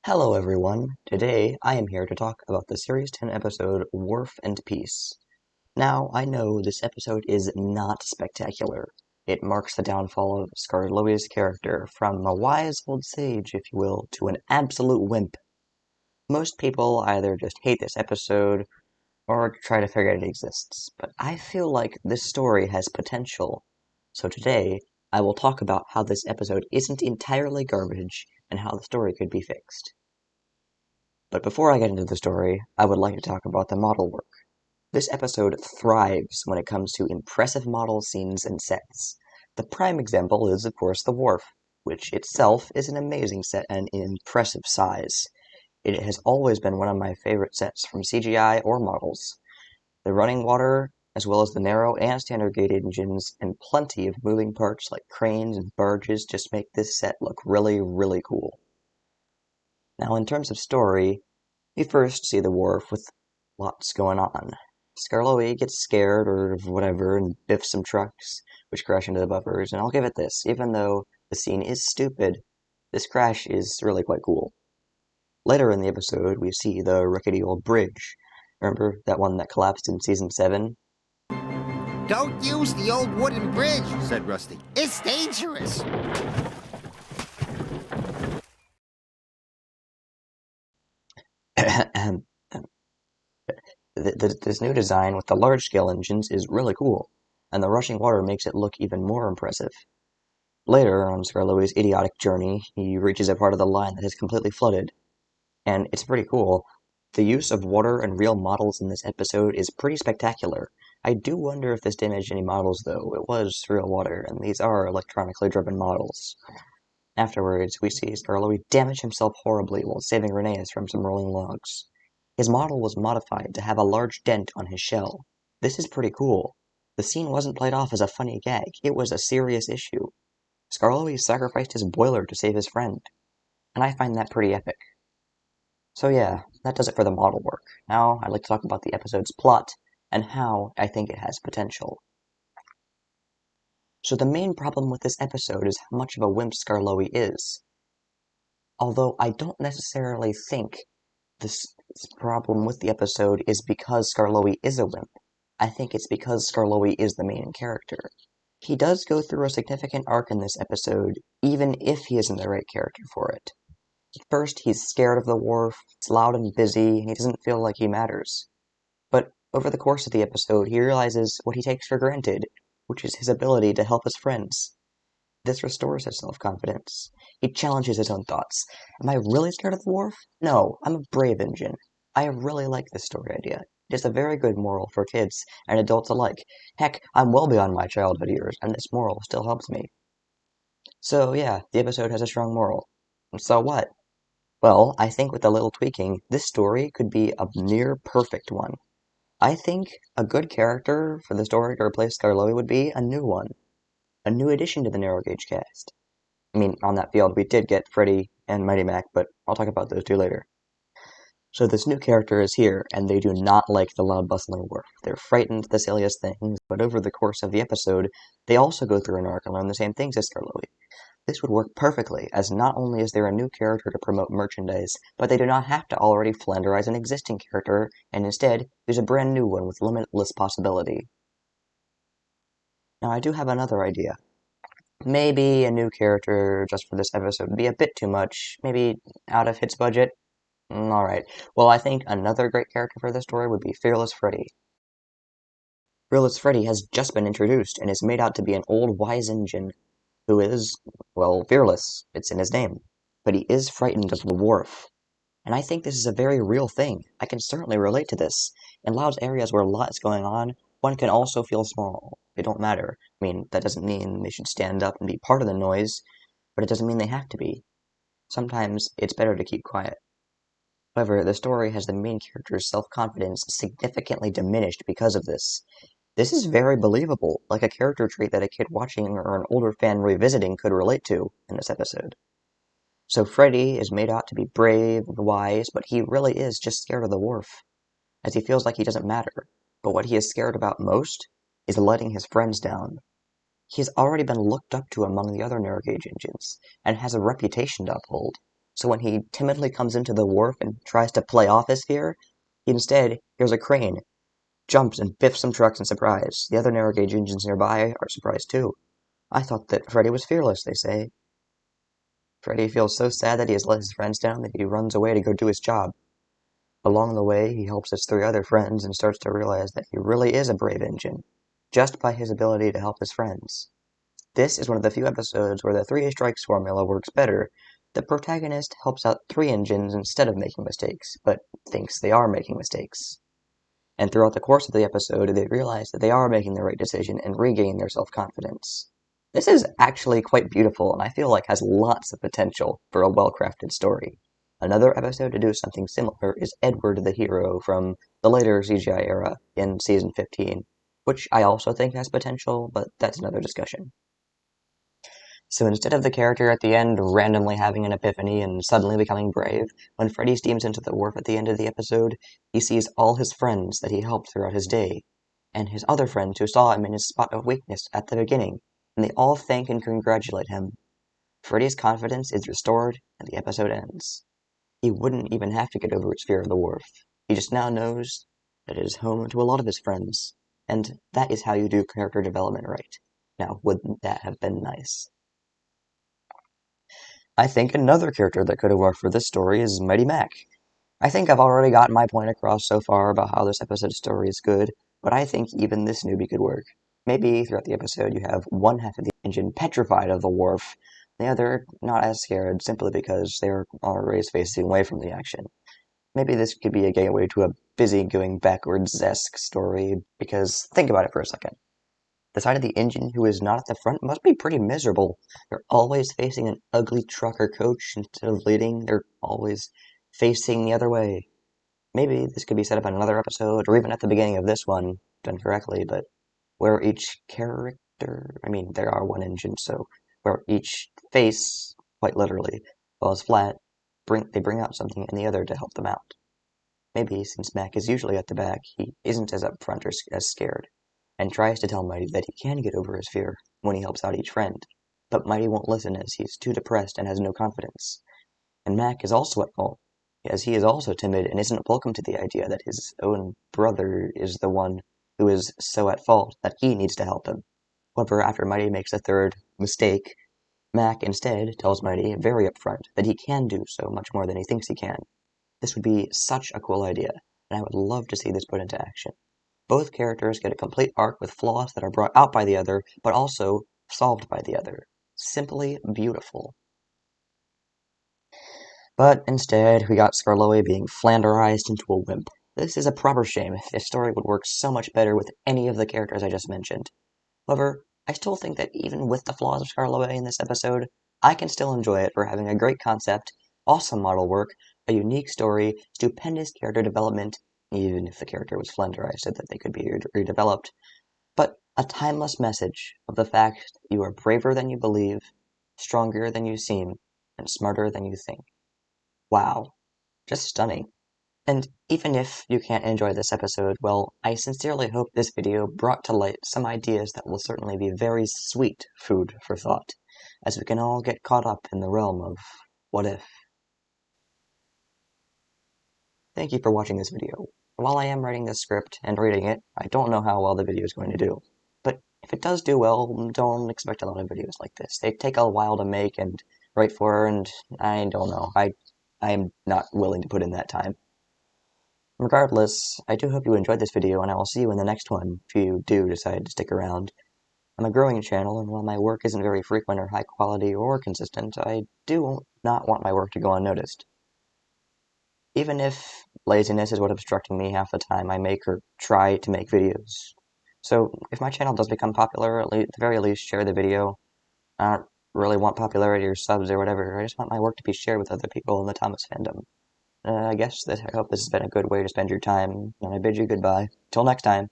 Hello everyone, today I am here to talk about the Series 10 episode Wharf and Peace. Now, I know this episode is not spectacular. It marks the downfall of Skarloey's character from a wise old sage, if you will, to an absolute wimp. Most people either just hate this episode or try to forget it exists, but I feel like this story has potential. So today, I will talk about how this episode isn't entirely garbage and how the story could be fixed. But before I get into the story, I would like to talk about the model work. This episode thrives when it comes to impressive model scenes and sets. The prime example is, of course, the Wharf, which itself is an amazing set and an impressive size. It has always been one of my favorite sets from CGI or models. The running water, as well as the narrow and standard gauge engines, and plenty of moving parts like cranes and barges just make this set look really, really cool. Now, in terms of story, we first see the Wharf with lots going on. Skarloey gets scared or whatever and biffs some trucks, which crash into the buffers, and I'll give it this, even though the scene is stupid, this crash is really quite cool. Later in the episode, we see the rickety old bridge. Remember that one that collapsed in Season 7? Don't use the old wooden bridge, said Rusty. It's dangerous. This new design with the large-scale engines is really cool, and the rushing water makes it look even more impressive. Later, on Skarloey's idiotic journey, he reaches a part of the line that is completely flooded, and it's pretty cool. The use of water and real models in this episode is pretty spectacular. I do wonder if this damaged any models, though. It was real water, and these are electronically driven models. Afterwards, we see Skarloey damage himself horribly while saving Rheneas from some rolling logs. His model was modified to have a large dent on his shell. This is pretty cool. The scene wasn't played off as a funny gag, it was a serious issue. Skarloey sacrificed his boiler to save his friend, and I find that pretty epic. So yeah, that does it for the model work. Now I'd like to talk about the episode's plot, and how I think it has potential. So the main problem with this episode is how much of a wimp Skarloey is. Although I don't necessarily think this problem with the episode is because Skarloey is a wimp. I think it's because Skarloey is the main character. He does go through a significant arc in this episode, even if he isn't the right character for it. At first, he's scared of the Wharf, it's loud and busy, and he doesn't feel like he matters. But over the course of the episode, he realizes what he takes for granted, which is his ability to help his friends. This restores his self-confidence. He challenges his own thoughts. Am I really scared of the Wharf? No, I'm a brave engine. I really like this story idea. It is a very good moral for kids and adults alike. Heck, I'm well beyond my childhood years, and this moral still helps me. So yeah, the episode has a strong moral. So what? Well, I think with a little tweaking, this story could be a near perfect one. I think a good character for the story to replace Skarloey would be a new one. A new addition to the narrow gauge cast. I mean, on that field, we did get Freddy and Mighty Mac, but I'll talk about those two later. So this new character is here, and they do not like the loud, bustling Wharf. They're frightened at the silliest things, but over the course of the episode, they also go through an arc and learn the same things as Skarloey. This would work perfectly, as not only is there a new character to promote merchandise, but they do not have to already Flanderize an existing character, and instead, use a brand new one with limitless possibility. Now, I do have another idea. Maybe a new character just for this episode would be a bit too much, maybe out of its budget. Alright, well I think another great character for this story would be Fearless Freddy. Fearless Freddy has just been introduced and is made out to be an old wise engine who is, well, fearless. It's in his name. But he is frightened of the Wharf. And I think this is a very real thing. I can certainly relate to this. In loud areas where a lot is going on, one can also feel small. They don't matter. I mean, that doesn't mean they should stand up and be part of the noise, but it doesn't mean they have to be. Sometimes it's better to keep quiet. However, the story has the main character's self-confidence significantly diminished because of this. This is very believable, like a character trait that a kid watching or an older fan revisiting could relate to in this episode. So Freddy is made out to be brave and wise, but he really is just scared of the Wharf, as he feels like he doesn't matter. But what he is scared about most is letting his friends down. He has already been looked up to among the other narrow gauge engines, and has a reputation to uphold. So when he timidly comes into the wharf and tries to play off his fear, he instead hears a crane, jumps and biffs some trucks in surprise. The other narrow gauge engines nearby are surprised too. I thought that Freddy was fearless, they say. Freddy feels so sad that he has let his friends down that he runs away to go do his job. Along the way, he helps his three other friends and starts to realize that he really is a brave engine, just by his ability to help his friends. This is one of the few episodes where the three strikes formula works better. The protagonist helps out three engines instead of making mistakes, but thinks they are making mistakes. And throughout the course of the episode, they realize that they are making the right decision and regain their self-confidence. This is actually quite beautiful, and I feel like has lots of potential for a well-crafted story. Another episode to do something similar is Edward the Hero from the later CGI era in Season 15, which I also think has potential, but that's another discussion. So instead of the character at the end randomly having an epiphany and suddenly becoming brave, when Freddy steams into the wharf at the end of the episode, he sees all his friends that he helped throughout his day, and his other friends who saw him in his spot of weakness at the beginning, and they all thank and congratulate him. Freddy's confidence is restored, and the episode ends. He wouldn't even have to get over his fear of the wharf. He just now knows that it is home to a lot of his friends, and that is how you do character development right. Now, wouldn't that have been nice? I think another character that could have worked for this story is Mighty Mac. I think I've already gotten my point across so far about how this episode's story is good, but I think even this newbie could work. Maybe throughout the episode you have one half of the engine petrified of the wharf, the other not as scared simply because they are always facing away from the action. Maybe this could be a gateway to a busy going backwards-esque story, because think about it for a second. The side of the engine who is not at the front must be pretty miserable. They're always facing an ugly truck or coach instead of leading. They're always facing the other way. Maybe this could be set up in another episode, or even at the beginning of this one, done correctly, but where each character, there are one engine, so where each face, quite literally, falls flat, they bring out something in the other to help them out. Maybe, since Mac is usually at the back, he isn't as upfront or as scared, and tries to tell Mighty that he can get over his fear when he helps out each friend. But Mighty won't listen as he's too depressed and has no confidence. And Mac is also at fault, as he is also timid and isn't welcome to the idea that his own brother is the one who is so at fault that he needs to help him. However, after Mighty makes a third mistake, Mac instead tells Mighty very upfront that he can do so much more than he thinks he can. This would be such a cool idea, and I would love to see this put into action. Both characters get a complete arc with flaws that are brought out by the other, but also solved by the other. Simply beautiful. But instead, we got Skarloey being flanderized into a wimp. This is a proper shame. This story would work so much better with any of the characters I just mentioned. However, I still think that even with the flaws of Skarloey in this episode, I can still enjoy it for having a great concept, awesome model work, a unique story, stupendous character development, even if the character was flanderized so that they could be redeveloped, but a timeless message of the fact that you are braver than you believe, stronger than you seem, and smarter than you think. Wow. Just stunning. And even if you can't enjoy this episode, well, I sincerely hope this video brought to light some ideas that will certainly be very sweet food for thought, as we can all get caught up in the realm of what if. Thank you for watching this video. While I am writing this script and reading it, I don't know how well the video is going to do. But if it does do well, don't expect a lot of videos like this. They take a while to make and write for, and I don't know. I am not willing to put in that time. Regardless, I do hope you enjoyed this video, and I will see you in the next one, if you do decide to stick around. I'm a growing channel, and while my work isn't very frequent or high quality or consistent, I do not want my work to go unnoticed. Even if laziness is what's obstructing me half the time I make or try to make videos. So, if my channel does become popular, at the very least, share the video. I don't really want popularity or subs or whatever, I just want my work to be shared with other people in the Thomas fandom. I hope this has been a good way to spend your time, and I bid you goodbye. Till next time.